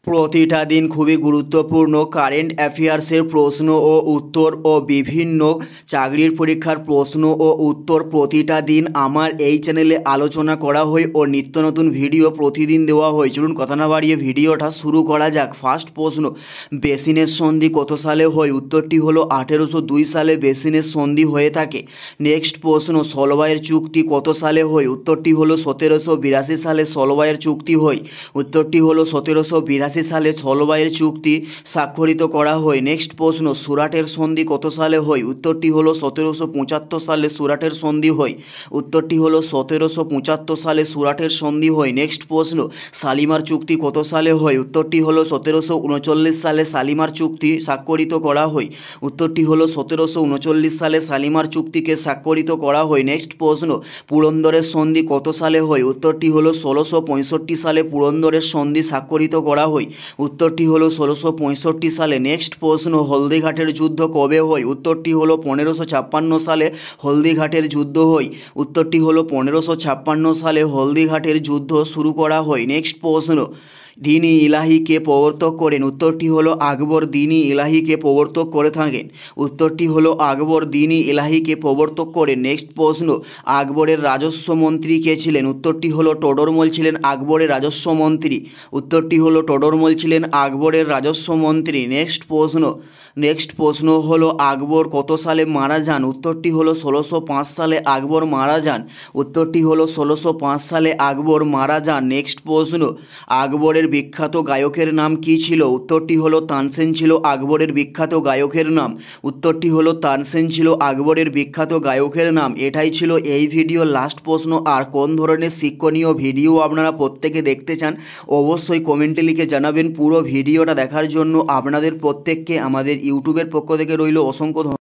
প্রতিটা দিন খুবই গুরুত্বপূর্ণ কারেন্ট অ্যাফেয়ার্সের প্রশ্ন ও উত্তর ও বিভিন্ন চাকরির পরীক্ষার প্রশ্ন ও উত্তর প্রতিটা দিন আমার এই চ্যানেলে আলোচনা করা হয় ও নিত্য নতুন ভিডিও প্রতিদিন দেওয়া হয়। চলুন কথা না বাড়িয়ে ভিডিওটা শুরু করা যাক। ফার্স্ট প্রশ্ন, বেসিনের সন্ধি কত সালে হয়? উত্তরটি হলো 1802 সালে বেসিনের সন্ধি হয়ে থাকে। নেক্সট প্রশ্ন, সলবায়ের চুক্তি কত সালে হয়? উত্তরটি হলো 1782 সালে সলবায়ের চুক্তি হয়। উত্তরটি হলো 1782 সালে সলবায়ের চুক্তি স্বাক্ষরিত করা হয়। নেক্সট প্রশ্ন, সুরাটের সন্ধি কত সালে হয়? উত্তরটি হলো 1775 সালে সুরাটের সন্ধি হয়। উত্তরটি হলো 1775 সালে সুরাটের সন্ধি হয়। নেক্সট প্রশ্ন, শালিমার চুক্তি কত সালে হয়? উত্তরটি হলো 1739 সালে শালিমার চুক্তি স্বাক্ষরিত করা হয়। উত্তরটি হলো 1739 সালে শালিমার চুক্তিকে স্বাক্ষরিত করা হয়। নেক্সট প্রশ্ন, পুরন্দরের সন্ধি কত সালে হয়? উত্তরটি হলো 1665 সালে পুরন্দরের সন্ধি স্বাক্ষরিত করা হয়। উত্তরটি হলো 1665 সালে। নেক্সট প্রশ্ন, হলদিঘাটের যুদ্ধ কবে হয়? উত্তরটি হলো 1556 সালে হলদিঘাটের যুদ্ধ হয়। উত্তরটি হলো 1556 সালে হলদিঘাটের যুদ্ধ শুরু করা হয়। নেক্সট প্রশ্ন, দ্বীন-ই ইলাহিকে প্রবর্তক করেন? উত্তরটি হলো আকবর দ্বীন-ই ইলাহিকে প্রবর্তক করে থাকেন। উত্তরটি হলো আকবর দ্বীন-ই ইলাহিকে প্রবর্তক করেন। নেক্সট প্রশ্ন, আকবরের রাজস্ব মন্ত্রী কে ছিলেন? উত্তরটি হলো টোডরমল ছিলেন আকবরের রাজস্ব মন্ত্রী। উত্তরটি হলো টোডরমল ছিলেন আকবরের রাজস্ব মন্ত্রী। নেক্সট প্রশ্ন হলো আকবর কত সালে মারা যান? উত্তরটি হলো 1605 সালে আকবর মারা যান। উত্তরটি হলো 1605 সালে আকবর মারা যান। নেক্সট প্রশ্ন, আকবরের বিখ্যাত গায়কের নাম কী ছিল? উত্তরটি হলো তানসেন ছিল আকবরের বিখ্যাত গায়কের নাম। উত্তরটি হলো তানসেন ছিল আকবরের বিখ্যাত গায়কের নাম। এটাই ছিল এই ভিডিওর লাস্ট প্রশ্ন। আর কোন ধরনের শিক্ষণীয় ভিডিও আপনারা প্রত্যেকে দেখতে চান অবশ্যই কমেন্টে লিখে জানাবেন। পুরো ভিডিওটা দেখার জন্য আপনাদের প্রত্যেককে আমাদের ইউটিউবের পক্ষ থেকে রইল অসংখ্য ধন্যবাদ।